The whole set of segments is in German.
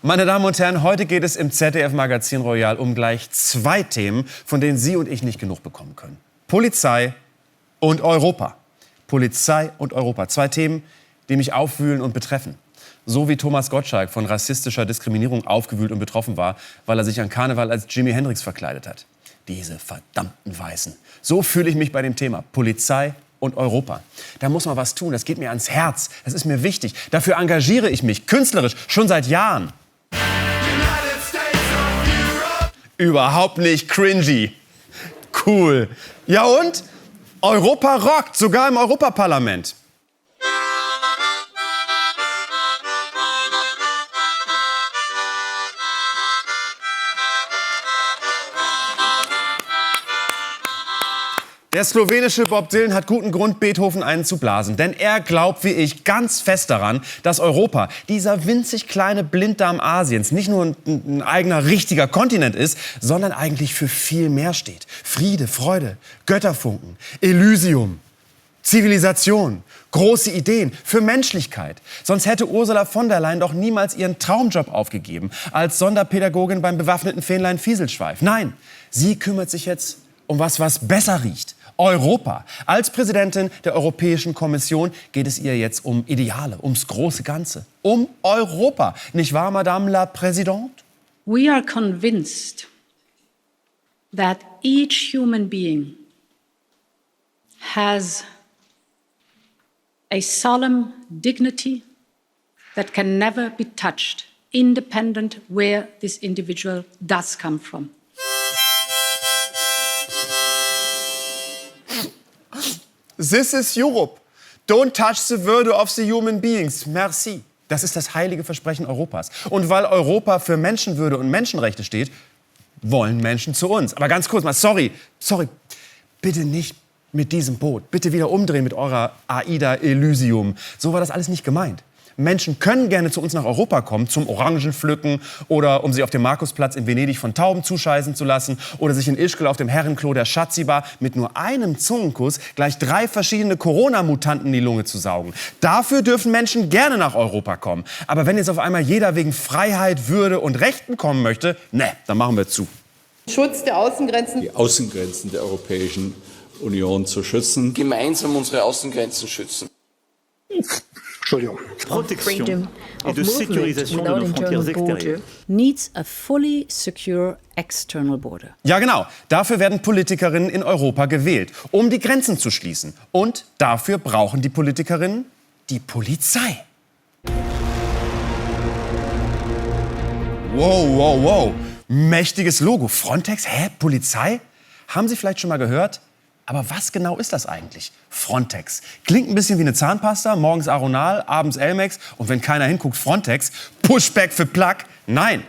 Meine Damen und Herren, heute geht es im ZDF-Magazin Royal um gleich 2 Themen, von denen Sie und ich nicht genug bekommen können. Polizei und Europa. Polizei und Europa. 2 Themen, die mich aufwühlen und betreffen. So wie Thomas Gottschalk von rassistischer Diskriminierung aufgewühlt und betroffen war, weil er sich an Karneval als Jimi Hendrix verkleidet hat. Diese verdammten Weißen. So fühle ich mich bei dem Thema Polizei und Europa. Da muss man was tun, das geht mir ans Herz, das ist mir wichtig. Dafür engagiere ich mich, künstlerisch, schon seit Jahren. Überhaupt nicht cringy. Cool. Ja und? Europa rockt, sogar im Europaparlament. Der slowenische Bob Dylan hat guten Grund, Beethoven einen zu blasen. Denn er glaubt, wie ich, ganz fest daran, dass Europa, dieser winzig kleine Blinddarm Asiens, nicht nur ein eigener, richtiger Kontinent ist, sondern eigentlich für viel mehr steht. Friede, Freude, Götterfunken, Elysium, Zivilisation, große Ideen für Menschlichkeit. Sonst hätte Ursula von der Leyen doch niemals ihren Traumjob aufgegeben als Sonderpädagogin beim bewaffneten Fähnlein Fieselschweif. Nein, sie kümmert sich jetzt um was besser riecht. Europa. Als Präsidentin der Europäischen Kommission geht es ihr jetzt um Ideale, ums große Ganze, um Europa. Nicht wahr, Madame la Présidente? We are convinced that each human being has a solemn dignity that can never be touched, independent where this individual does come from. This is Europe. Don't touch the würde of the human beings. Merci. Das ist das heilige Versprechen Europas. Und weil Europa für Menschenwürde und Menschenrechte steht, wollen Menschen zu uns. Aber ganz kurz mal, sorry, bitte nicht mit diesem Boot. Bitte wieder umdrehen mit eurer Aida Elysium. So war das alles nicht gemeint. Menschen können gerne zu uns nach Europa kommen, zum Orangenpflücken oder um sich auf dem Markusplatz in Venedig von Tauben zuscheißen zu lassen oder sich in Ischgl auf dem Herrenklo der Schatzibar mit nur einem Zungenkuss gleich 3 verschiedene Corona-Mutanten in die Lunge zu saugen. Dafür dürfen Menschen gerne nach Europa kommen. Aber wenn jetzt auf einmal jeder wegen Freiheit, Würde und Rechten kommen möchte, ne, dann machen wir zu. Schutz der Außengrenzen. Die Außengrenzen der Europäischen Union zu schützen. Gemeinsam unsere Außengrenzen schützen. Protection et de sécurisation de nos frontières extérieures. Needs a fully secure external border. Ja, genau. Dafür werden Politikerinnen in Europa gewählt, um die Grenzen zu schließen. Und dafür brauchen die Politikerinnen die Polizei. Wow. Mächtiges Logo. Frontex? Hä? Polizei? Haben Sie vielleicht schon mal gehört? Aber was genau ist das eigentlich? Frontex. Klingt ein bisschen wie eine Zahnpasta, morgens Aronal, abends Elmex und wenn keiner hinguckt, Frontex. Pushback für Plug? Nein.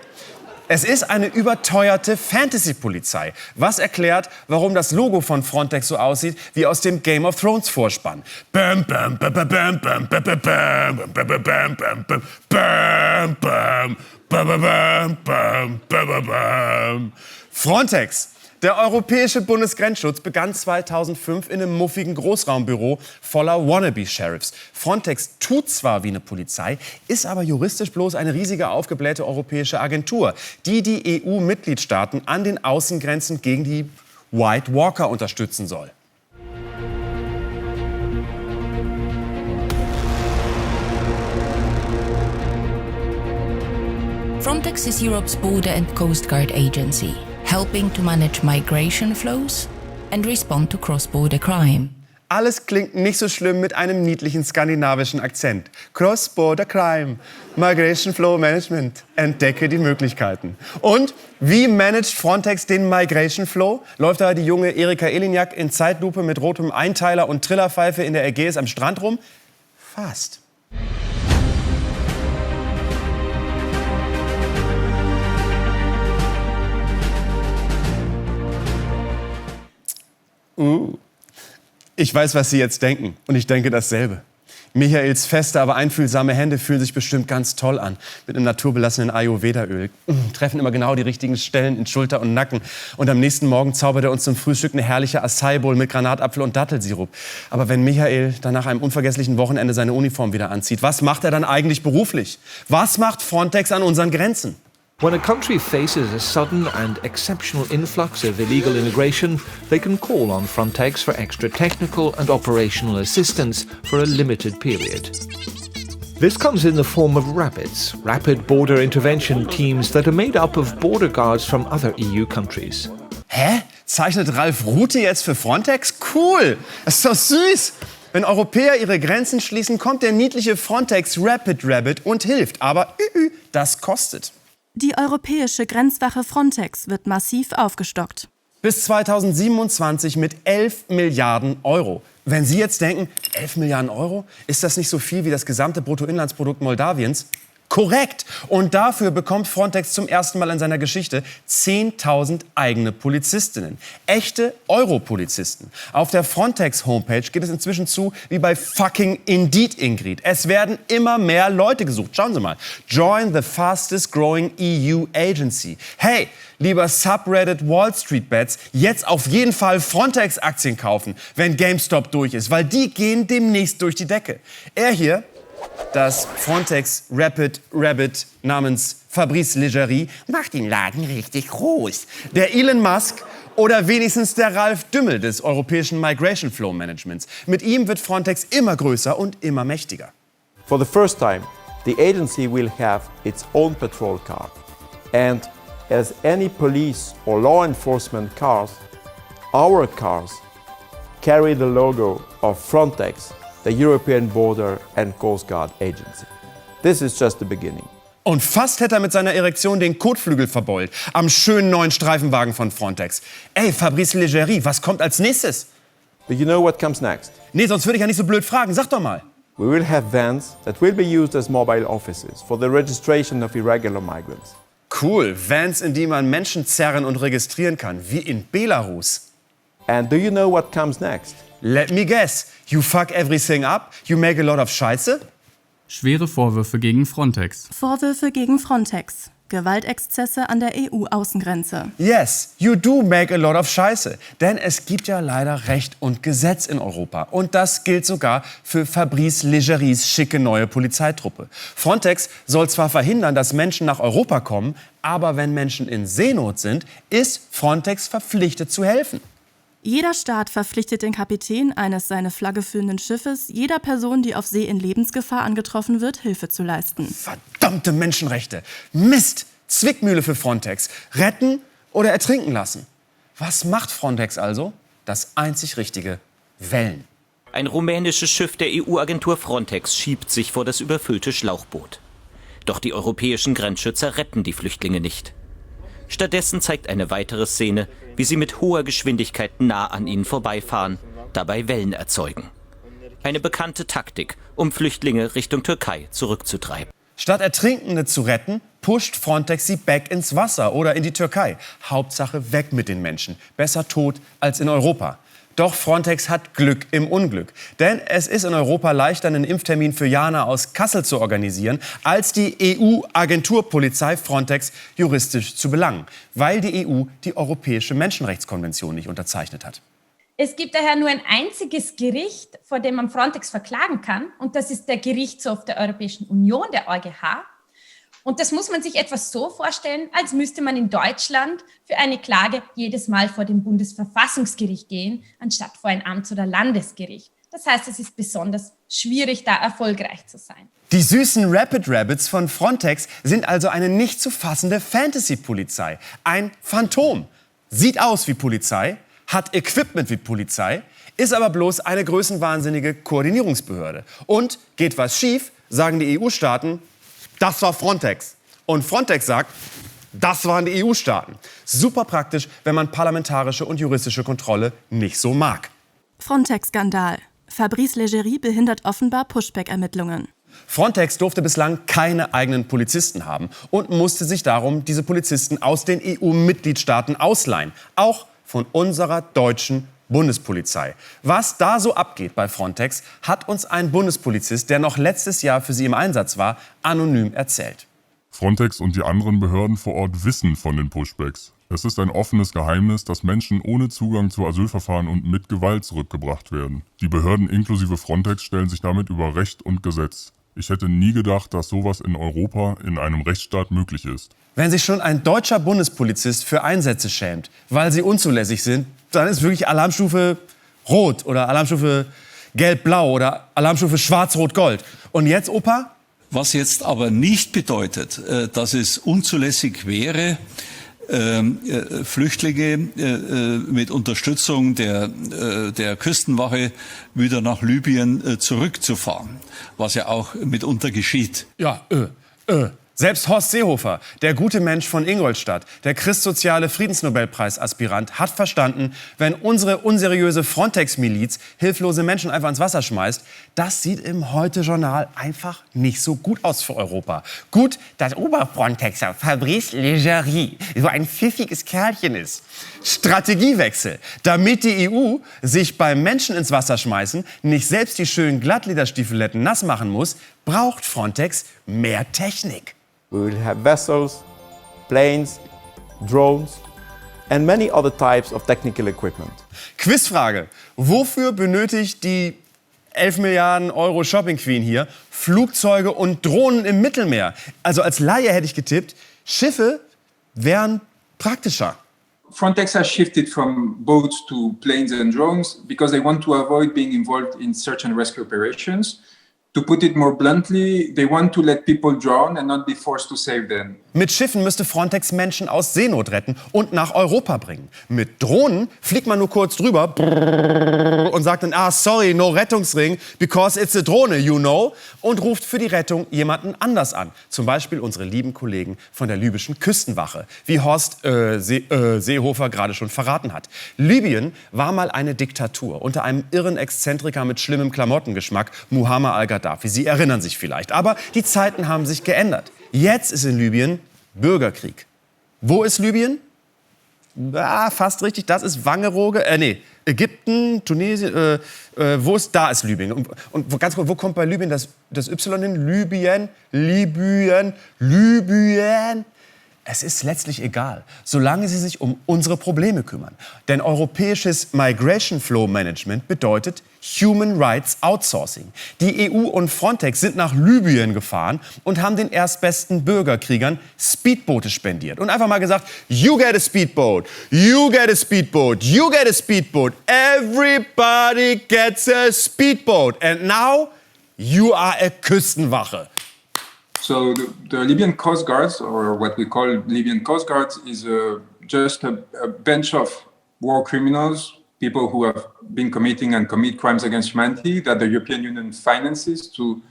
Es ist eine überteuerte Fantasy-Polizei. Was erklärt, warum das Logo von Frontex so aussieht wie aus dem Game of Thrones Vorspann. Frontex. Der Europäische Bundesgrenzschutz begann 2005 in einem muffigen Großraumbüro voller Wannabe-Sheriffs. Frontex tut zwar wie eine Polizei, ist aber juristisch bloß eine riesige aufgeblähte europäische Agentur, die EU-Mitgliedstaaten an den Außengrenzen gegen die White Walker unterstützen soll. Frontex is Europe's border and coast guard agency, helping to manage migration flows and respond to cross-border crime. Alles klingt nicht so schlimm mit einem niedlichen skandinavischen Akzent. Cross-border crime, Migration Flow Management, entdecke die Möglichkeiten. Und wie managt Frontex den Migration Flow? Läuft da die junge Erika Eleniak in Zeitlupe mit rotem Einteiler und Trillerpfeife in der Ägäis am Strand rum? Fast. Ich weiß, was Sie jetzt denken. Und ich denke dasselbe. Michaels feste, aber einfühlsame Hände fühlen sich bestimmt ganz toll an. Mit einem naturbelassenen Ayurveda-Öl. Treffen immer genau die richtigen Stellen in Schulter und Nacken. Und am nächsten Morgen zaubert er uns zum Frühstück eine herrliche Acai-Bowl mit Granatapfel und Dattelsirup. Aber wenn Michael dann nach einem unvergesslichen Wochenende seine Uniform wieder anzieht, was macht er dann eigentlich beruflich? Was macht Frontex an unseren Grenzen? When a country faces a sudden and exceptional influx of illegal immigration, they can call on Frontex for extra technical and operational assistance for a limited period. This comes in the form of RAPIDs, Rapid Border Intervention Teams that are made up of border guards from other EU countries. Hä? Zeichnet Ralf Rute jetzt für Frontex? Cool! Das ist doch süß! Wenn Europäer ihre Grenzen schließen, kommt der niedliche Frontex Rapid Rabbit und hilft. Aber das kostet. Die europäische Grenzwache Frontex wird massiv aufgestockt. Bis 2027 mit 11 Milliarden Euro. Wenn Sie jetzt denken, 11 Milliarden Euro, ist das nicht so viel wie das gesamte Bruttoinlandsprodukt Moldawiens? Korrekt! Und dafür bekommt Frontex zum ersten Mal in seiner Geschichte 10.000 eigene Polizistinnen. Echte Europolizisten. Auf der Frontex-Homepage geht es inzwischen zu wie bei fucking Indeed, Ingrid. Es werden immer mehr Leute gesucht. Schauen Sie mal. Join the fastest growing EU agency. Hey, lieber Subreddit Wall Street Bets, jetzt auf jeden Fall Frontex-Aktien kaufen, wenn GameStop durch ist, weil die gehen demnächst durch die Decke. Er hier, das Frontex Rapid Rabbit namens Fabrice Leggeri, macht den Laden richtig groß. Der Elon Musk oder wenigstens der Ralf Dümmel des europäischen Migration Flow Managements. Mit ihm wird Frontex immer größer und immer mächtiger. For the first time, the agency will have its own patrol car. And as any police or law enforcement cars, our cars carry the logo of Frontex, the European Border and Coast Guard Agency. This is just the beginning. Und fast hätte er mit seiner Erektion den Kotflügel verbeult am schönen neuen Streifenwagen von Frontex. Ey, Fabrice Leggeri, was kommt als nächstes? Do you know what comes next? Nee, sonst würde ich ja nicht so blöd fragen. Sag doch mal. We will have vans that will be used as mobile offices for the registration of irregular migrants. Cool, Vans, in die man Menschen zerren und registrieren kann, wie in Belarus. And do you know what comes next? Let me guess. You fuck everything up? You make a lot of Scheiße? Schwere Vorwürfe gegen Frontex. Vorwürfe gegen Frontex. Gewaltexzesse an der EU-Außengrenze. Yes, you do make a lot of Scheiße. Denn es gibt ja leider Recht und Gesetz in Europa. Und das gilt sogar für Fabrice Leggeris schicke neue Polizeitruppe. Frontex soll zwar verhindern, dass Menschen nach Europa kommen, aber wenn Menschen in Seenot sind, ist Frontex verpflichtet zu helfen. Jeder Staat verpflichtet den Kapitän eines seine Flagge führenden Schiffes, jeder Person, die auf See in Lebensgefahr angetroffen wird, Hilfe zu leisten. Verdammte Menschenrechte! Mist! Zwickmühle für Frontex. Retten oder ertrinken lassen. Was macht Frontex also? Das einzig Richtige: Wellen. Ein rumänisches Schiff der EU-Agentur Frontex schiebt sich vor das überfüllte Schlauchboot. Doch die europäischen Grenzschützer retten die Flüchtlinge nicht. Stattdessen zeigt eine weitere Szene, wie sie mit hoher Geschwindigkeit nah an ihnen vorbeifahren, dabei Wellen erzeugen. Eine bekannte Taktik, um Flüchtlinge Richtung Türkei zurückzutreiben. Statt Ertrinkende zu retten, pusht Frontex sie back ins Wasser oder in die Türkei. Hauptsache weg mit den Menschen. Besser tot als in Europa. Doch Frontex hat Glück im Unglück. Denn es ist in Europa leichter, einen Impftermin für Jana aus Kassel zu organisieren, als die EU-Agenturpolizei Frontex juristisch zu belangen. Weil die EU die Europäische Menschenrechtskonvention nicht unterzeichnet hat. Es gibt daher nur ein einziges Gericht, vor dem man Frontex verklagen kann. Und das ist der Gerichtshof der Europäischen Union, der EuGH. Und das muss man sich etwas so vorstellen, als müsste man in Deutschland für eine Klage jedes Mal vor dem Bundesverfassungsgericht gehen, anstatt vor ein Amts- oder Landesgericht. Das heißt, es ist besonders schwierig, da erfolgreich zu sein. Die süßen Rapid Rabbits von Frontex sind also eine nicht zu fassende Fantasy-Polizei. Ein Phantom. Sieht aus wie Polizei, hat Equipment wie Polizei, ist aber bloß eine größenwahnsinnige Koordinierungsbehörde. Und geht was schief, sagen die EU-Staaten, das war Frontex. Und Frontex sagt, das waren die EU-Staaten. Super praktisch, wenn man parlamentarische und juristische Kontrolle nicht so mag. Frontex-Skandal. Fabrice Leggeri behindert offenbar Pushback-Ermittlungen. Frontex durfte bislang keine eigenen Polizisten haben und musste sich darum diese Polizisten aus den EU-Mitgliedstaaten ausleihen. Auch von unserer deutschen Bundespolizei. Was da so abgeht bei Frontex, hat uns ein Bundespolizist, der noch letztes Jahr für sie im Einsatz war, anonym erzählt. Frontex und die anderen Behörden vor Ort wissen von den Pushbacks. Es ist ein offenes Geheimnis, dass Menschen ohne Zugang zu Asylverfahren und mit Gewalt zurückgebracht werden. Die Behörden inklusive Frontex stellen sich damit über Recht und Gesetz. Ich hätte nie gedacht, dass sowas in Europa in einem Rechtsstaat möglich ist. Wenn sich schon ein deutscher Bundespolizist für Einsätze schämt, weil sie unzulässig sind, dann ist wirklich Alarmstufe Rot oder Alarmstufe Gelb-Blau oder Alarmstufe Schwarz-Rot-Gold. Und jetzt, Opa? Was jetzt aber nicht bedeutet, dass es unzulässig wäre, Flüchtlinge mit Unterstützung der Küstenwache wieder nach Libyen zurückzufahren, was ja auch mitunter geschieht. Ja, Selbst Horst Seehofer, der gute Mensch von Ingolstadt, der christsoziale Friedensnobelpreis-Aspirant, hat verstanden, wenn unsere unseriöse Frontex-Miliz hilflose Menschen einfach ins Wasser schmeißt, das sieht im Heute-Journal einfach nicht so gut aus für Europa. Gut, dass Oberfrontexer Fabrice Leggeri so ein pfiffiges Kerlchen ist. Strategiewechsel. Damit die EU sich beim Menschen ins Wasser schmeißen nicht selbst die schönen Glattlederstiefeletten nass machen muss, braucht Frontex mehr Technik. We will have vessels, planes, drones and many other types of technical equipment. Quizfrage. Wofür benötigt die 11 Milliarden Euro Shopping Queen hier Flugzeuge und Drohnen im Mittelmeer? Also als Laie hätte ich getippt, Schiffe wären praktischer. Frontex has shifted from boats to planes and drones because they want to avoid being involved in search and rescue operations. To put it more bluntly, they want to let people drown and not be forced to save them. Mit Schiffen müsste Frontex Menschen aus Seenot retten und nach Europa bringen. Mit Drohnen fliegt man nur kurz drüber und sagt dann, sorry, no Rettungsring, because it's a Drohne, you know, und ruft für die Rettung jemanden anders an. Zum Beispiel unsere lieben Kollegen von der libyschen Küstenwache, wie Horst Seehofer gerade schon verraten hat. Libyen war mal eine Diktatur unter einem irren Exzentriker mit schlimmem Klamottengeschmack, Muammar al-Gaddafi. Sie erinnern sich vielleicht. Aber die Zeiten haben sich geändert. Jetzt ist in Libyen Bürgerkrieg. Wo ist Libyen? Fast richtig, das ist Wangerooge. Ägypten, Tunesien. Da ist Libyen. Und ganz kurz, wo kommt bei Libyen das Y hin? Libyen. Es ist letztlich egal, solange sie sich um unsere Probleme kümmern. Denn europäisches Migration Flow Management bedeutet Human Rights Outsourcing. Die EU und Frontex sind nach Libyen gefahren und haben den erstbesten Bürgerkriegern Speedboote spendiert. Und einfach mal gesagt, you get a speedboat, you get a speedboat, you get a speedboat. Everybody gets a speedboat. And now you are a Küstenwache. So the Libyan Coast Guards, or what we call Libyan Coast Guards, is just a bench of war criminals, people who have been committing and commit crimes against humanity that the European Union finances to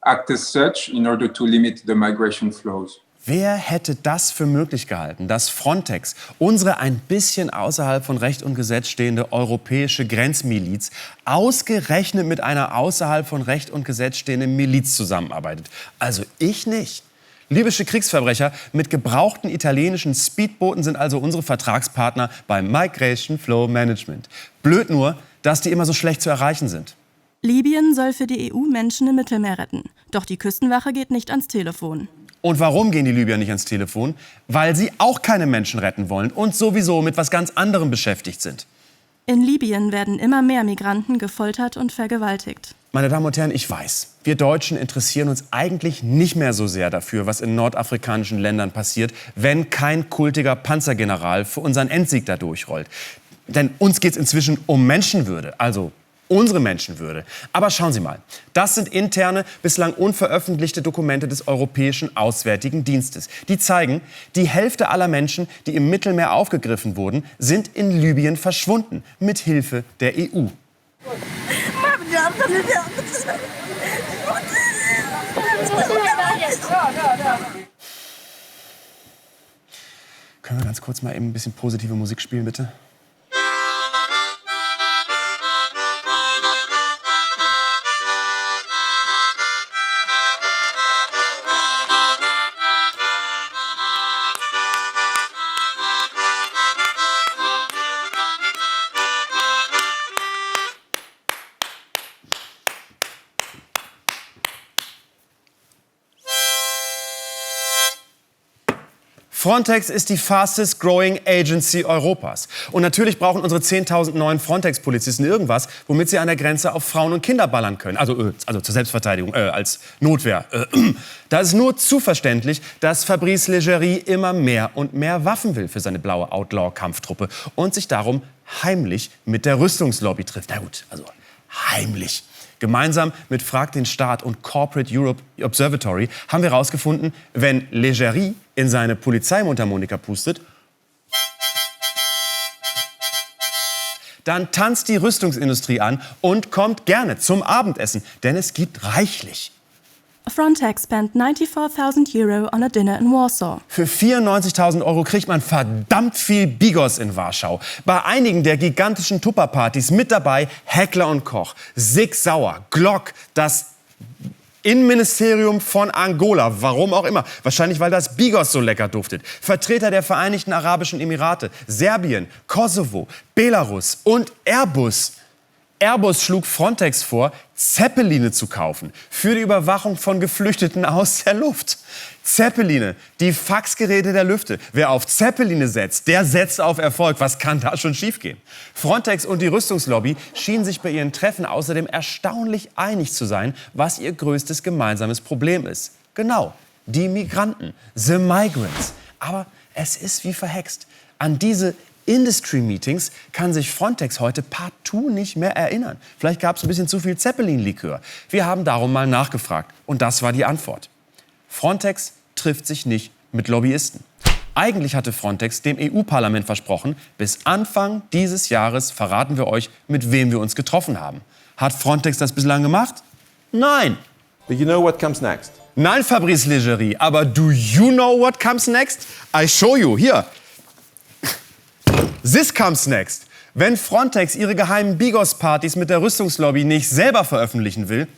act as such in order to limit the migration flows. Wer hätte das für möglich gehalten, dass Frontex, unsere ein bisschen außerhalb von Recht und Gesetz stehende europäische Grenzmiliz, ausgerechnet mit einer außerhalb von Recht und Gesetz stehenden Miliz zusammenarbeitet? Also ich nicht. Libysche Kriegsverbrecher mit gebrauchten italienischen Speedbooten sind also unsere Vertragspartner beim Migration Flow Management. Blöd nur, dass die immer so schlecht zu erreichen sind. Libyen soll für die EU Menschen im Mittelmeer retten. Doch die Küstenwache geht nicht ans Telefon. Und warum gehen die Libyer nicht ans Telefon? Weil sie auch keine Menschen retten wollen und sowieso mit was ganz anderem beschäftigt sind. In Libyen werden immer mehr Migranten gefoltert und vergewaltigt. Meine Damen und Herren, ich weiß, wir Deutschen interessieren uns eigentlich nicht mehr so sehr dafür, was in nordafrikanischen Ländern passiert, wenn kein kultiger Panzergeneral für unseren Endsieg da durchrollt. Denn uns geht es inzwischen um Menschenwürde, also unsere Menschenwürde. Aber schauen Sie mal, das sind interne, bislang unveröffentlichte Dokumente des Europäischen Auswärtigen Dienstes. Die zeigen, die Hälfte aller Menschen, die im Mittelmeer aufgegriffen wurden, sind in Libyen verschwunden, mit Hilfe der EU. Können wir ganz kurz mal eben ein bisschen positive Musik spielen, bitte? Frontex ist die fastest growing agency Europas. Und natürlich brauchen unsere 10.000 neuen Frontex-Polizisten irgendwas, womit sie an der Grenze auf Frauen und Kinder ballern können. Also zur Selbstverteidigung, als Notwehr. Da ist nur zu verständlich, dass Fabrice Leggeri immer mehr und mehr Waffen will für seine blaue Outlaw-Kampftruppe und sich darum heimlich mit der Rüstungslobby trifft. Na gut, also heimlich. Gemeinsam mit Frag den Staat und Corporate Europe Observatory haben wir herausgefunden, wenn Leggeri in seine Polizeimundharmonika pustet, dann tanzt die Rüstungsindustrie an und kommt gerne zum Abendessen, denn es gibt reichlich. Frontex spent 94,000 Euro on a dinner in Warsaw. Für 94.000 Euro kriegt man verdammt viel Bigos in Warschau. Bei einigen der gigantischen Tupperpartys mit dabei Heckler und Koch, Sig Sauer, Glock, das Innenministerium von Angola, warum auch immer. Wahrscheinlich, weil das Bigos so lecker duftet. Vertreter der Vereinigten Arabischen Emirate, Serbien, Kosovo, Belarus und Airbus. Airbus schlug Frontex vor, Zeppeline zu kaufen für die Überwachung von Geflüchteten aus der Luft. Zeppeline, die Faxgeräte der Lüfte. Wer auf Zeppeline setzt, der setzt auf Erfolg. Was kann da schon schiefgehen? Frontex und die Rüstungslobby schienen sich bei ihren Treffen außerdem erstaunlich einig zu sein, was ihr größtes gemeinsames Problem ist. Genau, die Migranten, the migrants. Aber es ist wie verhext. An diese Industry-Meetings kann sich Frontex heute partout nicht mehr erinnern. Vielleicht gab es ein bisschen zu viel Zeppelin-Likör. Wir haben darum mal nachgefragt. Und das war die Antwort. Frontex trifft sich nicht mit Lobbyisten. Eigentlich hatte Frontex dem EU-Parlament versprochen, bis Anfang dieses Jahres verraten wir euch, mit wem wir uns getroffen haben. Hat Frontex das bislang gemacht? Nein. But you know what comes next? Nein, Fabrice Leggeri. Aber do you know what comes next? I show you. Hier. This comes next. Wenn Frontex ihre geheimen Bigos-Partys mit der Rüstungslobby nicht selber veröffentlichen will,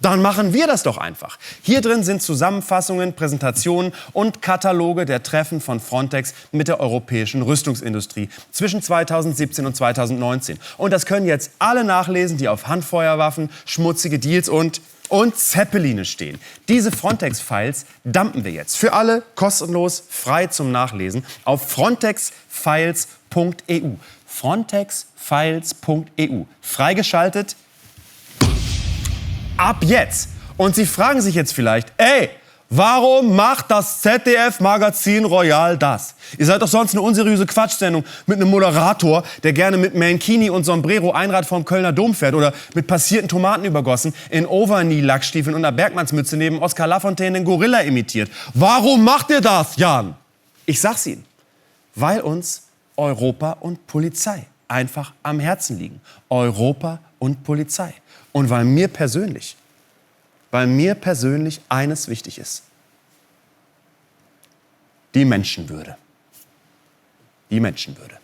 dann machen wir das doch einfach. Hier drin sind Zusammenfassungen, Präsentationen und Kataloge der Treffen von Frontex mit der europäischen Rüstungsindustrie zwischen 2017 und 2019. Und das können jetzt alle nachlesen, die auf Handfeuerwaffen, schmutzige Deals und Zeppeline stehen. Diese Frontex-Files dumpen wir jetzt für alle kostenlos, frei zum Nachlesen auf frontexfiles.eu. Frontexfiles.eu. Freigeschaltet ab jetzt. Und Sie fragen sich jetzt vielleicht, warum macht das ZDF-Magazin Royal das? Ihr seid doch sonst eine unseriöse Quatschsendung mit einem Moderator, der gerne mit Mankini und Sombrero Einrad vom Kölner Dom fährt oder mit passierten Tomaten übergossen in Overknee-Lackstiefeln und einer Bergmannsmütze neben Oskar Lafontaine den Gorilla imitiert. Warum macht ihr das, Jan? Ich sag's Ihnen, weil uns Europa und Polizei einfach am Herzen liegen. Europa und Polizei. Und weil mir persönlich eines wichtig ist. Die Menschenwürde. Die Menschenwürde.